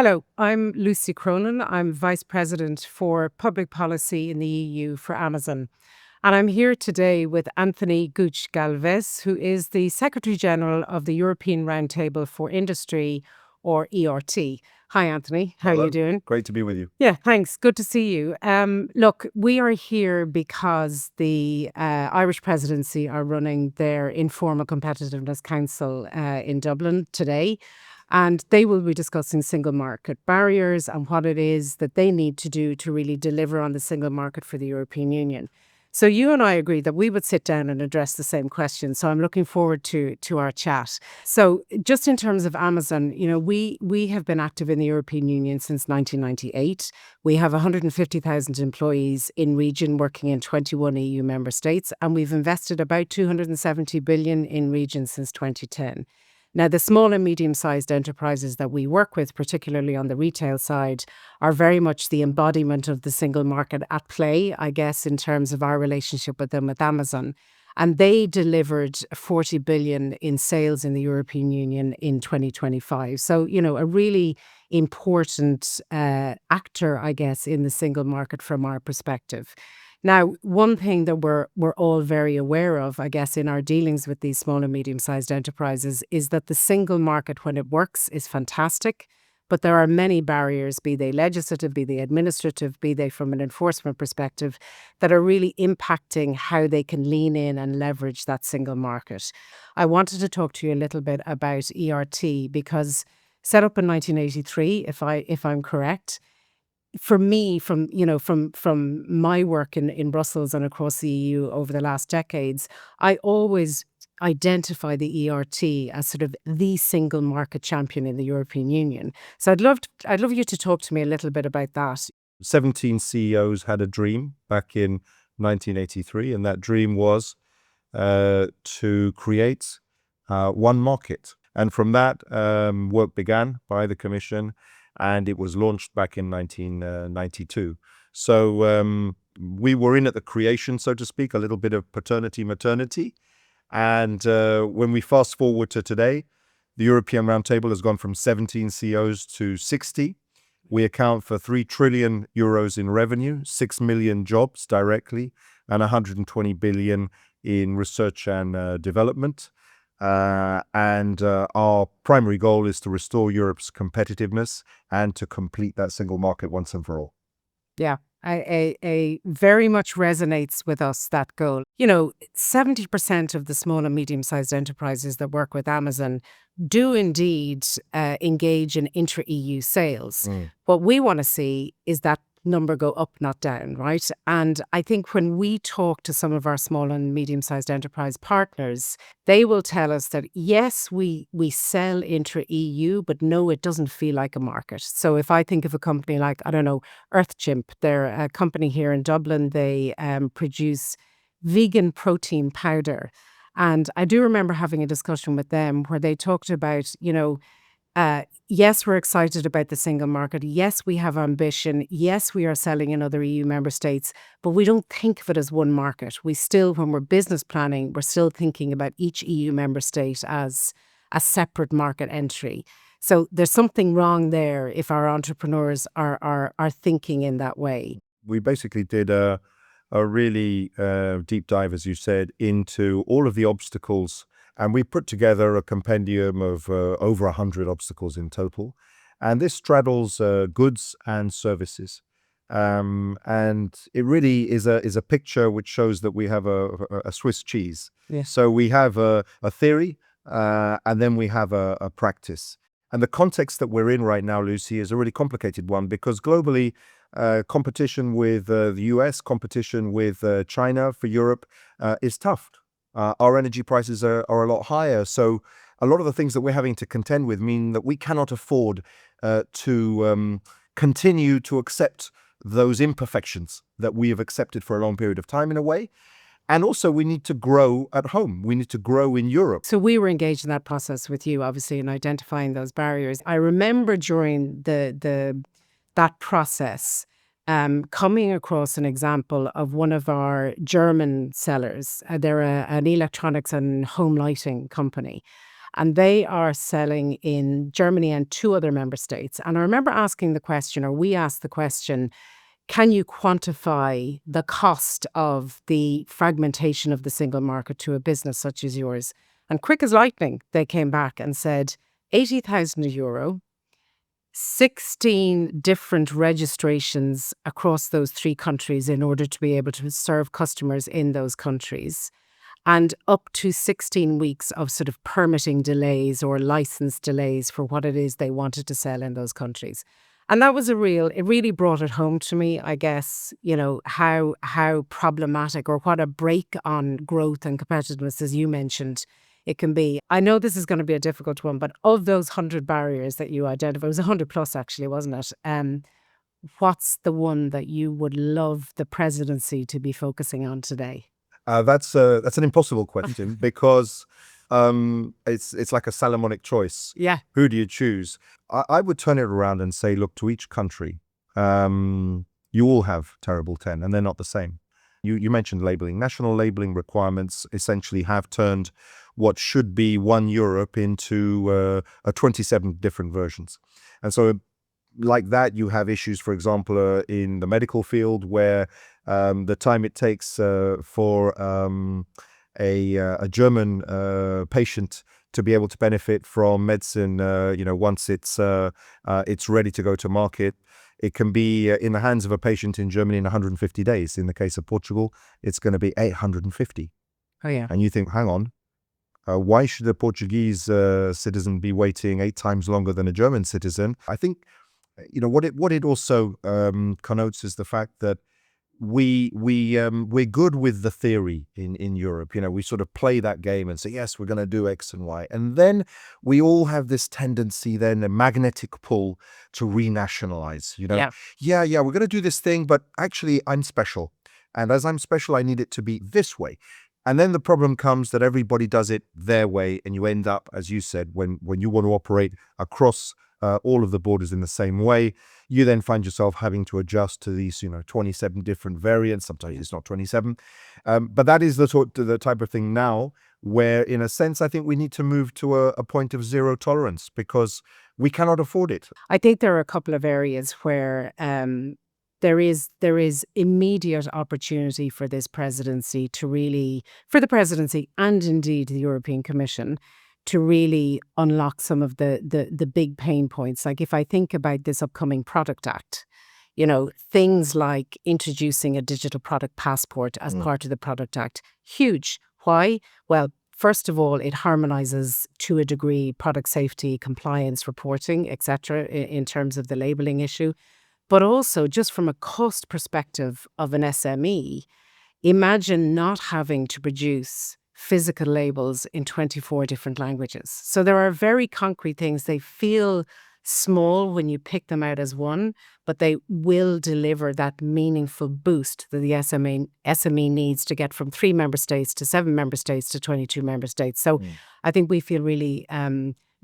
Hello, I'm Lucy Cronin. I'm Vice President for Public Policy in the EU for Amazon. And I'm here today with Anthony Gooch Galvez, who is the Secretary General of the European Roundtable for Industry, or ERT. Hi, Anthony. How are you Hello. doing? Great to be with you. Yeah, thanks. Good to see you. Look, we are here because the Irish presidency are running their Informal Competitiveness Council in Dublin today. And they will be discussing single market barriers and what it is that they need to do to really deliver on the single market for the European Union. So you and I agreed that we would sit down and address the same question. So I'm looking forward to our chat. So just in terms of Amazon, we have been active in the European Union since 1998. We have 150,000 employees in region working in 21 EU member states, and we've invested about 270 billion in region since 2010. Now, the small and medium-sized enterprises that we work with, particularly on the retail side, are very much the embodiment of the single market at play, I guess, in terms of our relationship with them with Amazon. And they delivered 40 billion in sales in the European Union in 2025. So, a really important actor, I guess, in the single market from our perspective. Now, one thing that we're all very aware of, I guess, in our dealings with these small and medium-sized enterprises is that the single market, when it works, is fantastic. But there are many barriers, be they legislative, be they administrative, be they from an enforcement perspective, that are really impacting how they can lean in and leverage that single market. I wanted to talk to you a little bit about ERT because set up in 1983, if I'm correct, for me, from my work in Brussels and across the EU over the last decades, I always identify the ERT as sort of the single market champion in the European Union. So I'd love you to talk to me a little bit about that. 17 CEOs had a dream back in 1983, and that dream was to create one market. And from that, work began by the Commission, and it was launched back in 1992. So we were in at the creation, so to speak, a little bit of paternity, maternity. And when we fast forward to today, the European Roundtable has gone from 17 CEOs to 60. We account for 3 trillion euros in revenue, 6 million jobs directly, and 120 billion in research and development. And our primary goal is to restore Europe's competitiveness and to complete that single market once and for all. Yeah, I very much resonates with us, that goal. 70% of the small and medium-sized enterprises that work with Amazon do indeed engage in intra-EU sales. What we want to see is that number go up, not down, right? And I think when we talk to some of our small and medium-sized enterprise partners, they will tell us that yes, we sell intra-EU, but no, it doesn't feel like a market. So if I think of a company like, I don't know, Earthchimp, they're a company here in Dublin. They produce vegan protein powder. And I do remember having a discussion with them where they talked about, yes, we're excited about the single market. Yes, we have ambition. Yes, we are selling in other EU member states, but we don't think of it as one market. We still, when we're business planning, we're still thinking about each EU member state as a separate market entry. So there's something wrong there if our entrepreneurs are thinking in that way. We basically did a really deep dive, as you said, into all of the obstacles. And we put together a compendium of over 100 obstacles in total. And this straddles goods and services. And it really is a picture which shows that we have a Swiss cheese. Yeah. So we have a theory, and then we have a practice. And the context that we're in right now, Lucy, is a really complicated one because globally, competition with the US, competition with China for Europe is tough. Our energy prices are a lot higher. So a lot of the things that we're having to contend with mean that we cannot afford to continue to accept those imperfections that we have accepted for a long period of time in a way. And also we need to grow at home. We need to grow in Europe. So we were engaged in that process with you, obviously, in identifying those barriers. I remember during that process, coming across an example of one of our German sellers. They're an electronics and home lighting company. and they are selling in Germany and 2 other member states. And I remember asking the question, or we asked the question, can you quantify the cost of the fragmentation of the single market to a business such as yours? And quick as lightning, they came back and said 80,000 euro, 16 different registrations across those 3 countries in order to be able to serve customers in those countries, and up to 16 weeks of sort of permitting delays or license delays for what it is they wanted to sell in those countries. And that was it really brought it home to me, I guess, how problematic or what a break on growth and competitiveness, as you mentioned, it can be. I know this is going to be a difficult one, but of those 100 barriers that you identified, it was 100 plus actually, wasn't it? What's the one that you would love the presidency to be focusing on today? That's an impossible question because it's like a Solomonic choice. Yeah. Who do you choose? I would turn it around and say, look, to each country, you all have Terrible 10, and they're not the same. You mentioned labeling. National labeling requirements essentially have turned what should be one Europe into 27 different versions. And so like that, you have issues, for example, in the medical field where the time it takes for a German patient to be able to benefit from medicine, once it's ready to go to market, it can be in the hands of a patient in Germany in 150 days. In the case of Portugal, it's going to be 850. Oh, yeah. And you think, hang on, why should a Portuguese citizen be waiting 8 times longer than a German citizen? I think, what it also connotes is the fact that we're good with the theory in Europe. We sort of play that game and say, yes, we're going to do X and Y. And then we all have this tendency then, a magnetic pull to renationalize, Yeah, we're going to do this thing, but actually I'm special. And as I'm special, I need it to be this way. And then the problem comes that everybody does it their way. And you end up, as you said, when you want to operate across all of the borders in the same way, you then find yourself having to adjust to these, 27 different variants. Sometimes it's not 27. But that is the type of thing now where, in a sense, I think we need to move to a point of zero tolerance because we cannot afford it. I think there are a couple of areas where there is immediate opportunity for this presidency for the presidency and indeed the European Commission to really unlock some of the big pain points. Like if I think about this upcoming Product Act, things like introducing a digital product passport as part of the Product Act, huge. Why? Well, first of all, it harmonizes to a degree product safety, compliance reporting, etc., in terms of the labeling issue. But also, just from a cost perspective of an SME, imagine not having to produce physical labels in 24 different languages. So there are very concrete things. They feel small when you pick them out as one, but they will deliver that meaningful boost that the SME needs to get from 3 member states to 7 member states to 22 member states. So I think we feel really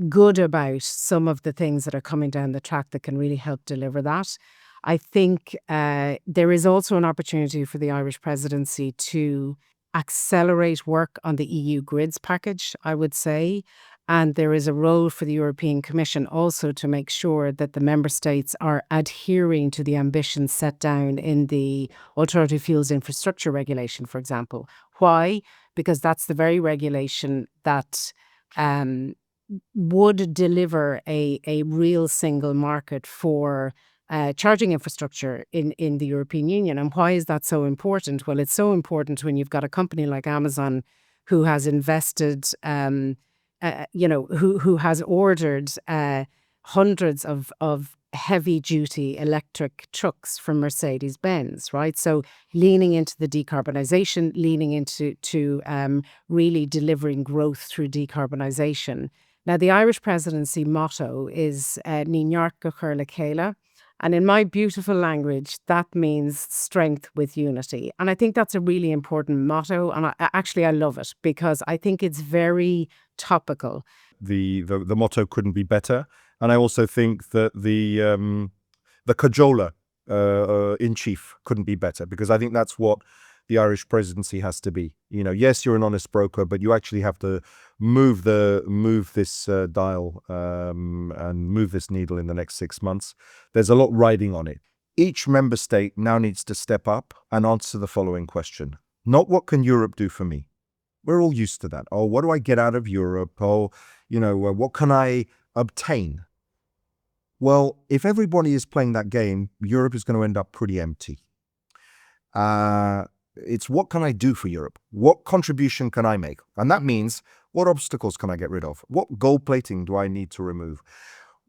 good about some of the things that are coming down the track that can really help deliver that. I think there is also an opportunity for the Irish presidency to accelerate work on the EU grids package, I would say. And there is a role for the European Commission also to make sure that the member states are adhering to the ambitions set down in the Alternative Fuels Infrastructure Regulation, for example. Why? Because that's the very regulation that would deliver a real single market for charging infrastructure in the European Union. And why is that so important? Well, it's so important when you've got a company like Amazon who has invested, who has ordered hundreds of heavy-duty electric trucks from Mercedes-Benz, right? So leaning into the decarbonization, leaning into really delivering growth through decarbonization. Now, the Irish presidency motto is Ní Neart go Chur le Chéile. And in my beautiful language, that means strength with unity. And I think that's a really important motto. And I love it because I think it's very topical. The motto couldn't be better. And I also think that the cajoler in chief couldn't be better, because I think that's what the Irish presidency has to be. Yes, you're an honest broker, but you actually have to move this dial and move this needle in the next 6 months. There's a lot riding on it. Each member state now needs to step up and answer the following question. Not what can Europe do for me? We're all used to that. Oh, what do I get out of Europe? Oh, what can I obtain? Well, if everybody is playing that game, Europe is going to end up pretty empty. It's what can I do for Europe? What contribution can I make? And that means what obstacles can I get rid of? What gold plating do I need to remove?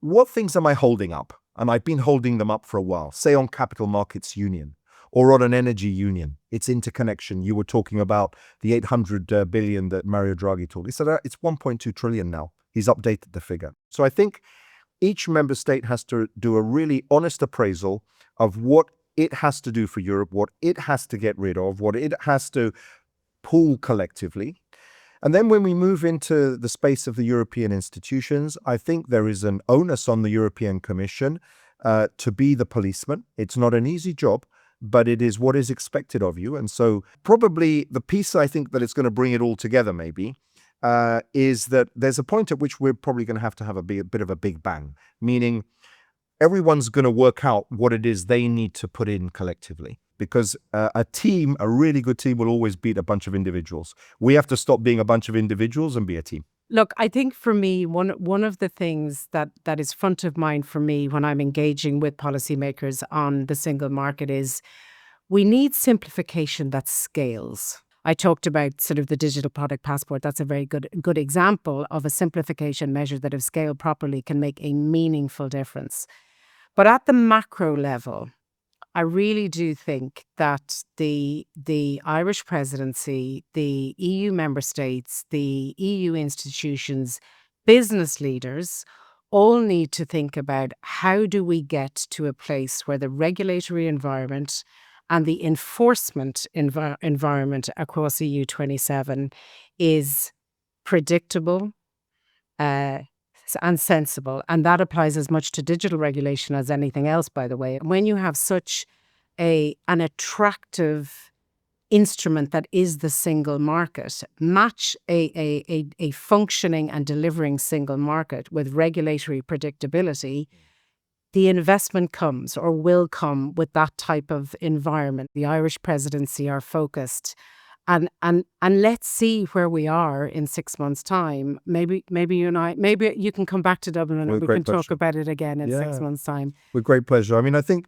What things am I holding up? And I've been holding them up for a while, say on Capital Markets Union or on an energy union. It's interconnection. You were talking about the 800 billion that Mario Draghi told. He said it's 1.2 trillion now. He's updated the figure. So I think each member state has to do a really honest appraisal of what it has to do for Europe, what it has to get rid of, what it has to pool collectively. And then when we move into the space of the European institutions, I think there is an onus on the European Commission to be the policeman. It's not an easy job, but it is what is expected of you. And so probably the piece I think that it's going to bring it all together maybe is that there's a point at which we're probably going to have a bit of a big bang, meaning everyone's going to work out what it is they need to put in collectively. Because a really good team will always beat a bunch of individuals. We have to stop being a bunch of individuals and be a team. Look, I think for me, one of the things that is front of mind for me when I'm engaging with policymakers on the single market is we need simplification that scales. I talked about sort of the digital product passport. That's a very good example of a simplification measure that, if scaled properly, can make a meaningful difference. But at the macro level, I really do think that the Irish presidency, the EU member states, the EU institutions, business leaders all need to think about how do we get to a place where the regulatory environment and the enforcement environment across EU27 is predictable and sensible. And that applies as much to digital regulation as anything else, by the way. When you have such an attractive instrument that is the single market, match a functioning and delivering single market with regulatory predictability, the investment comes or will come with that type of environment. The Irish presidency are focused. And let's see where we are in 6 months' time. Maybe you can come back to Dublin and we can talk about it again in 6 months' time. With great pleasure. I mean, I think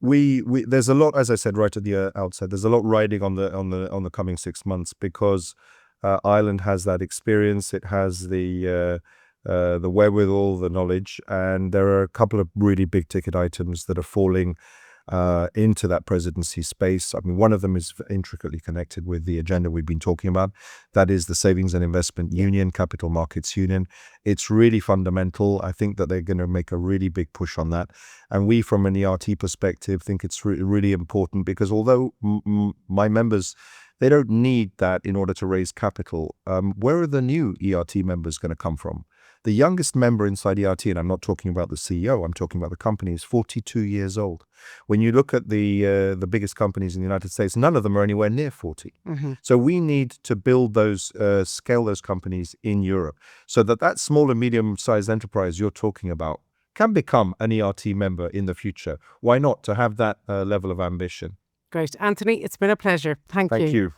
there's a lot, as I said right at the outset, there's a lot riding on the coming 6 months because Ireland has that experience. It has the wherewithal, the knowledge, and there are a couple of really big ticket items that are falling into that presidency space. I mean, one of them is intricately connected with the agenda we've been talking about. That is the Savings and Investment Union, Capital Markets Union. It's really fundamental. I think that they're going to make a really big push on that. And we, from an ERT perspective, think it's really important because although my members, they don't need that in order to raise capital, where are the new ERT members going to come from? The youngest member inside ERT, and I'm not talking about the CEO, I'm talking about the company, is 42 years old. When you look at the biggest companies in the United States, none of them are anywhere near 40. Mm-hmm. So we need to build those, scale those companies in Europe so that small and medium-sized enterprise you're talking about can become an ERT member in the future. Why not? To have that level of ambition. Great. Anthony, it's been a pleasure. Thank you. Thank you.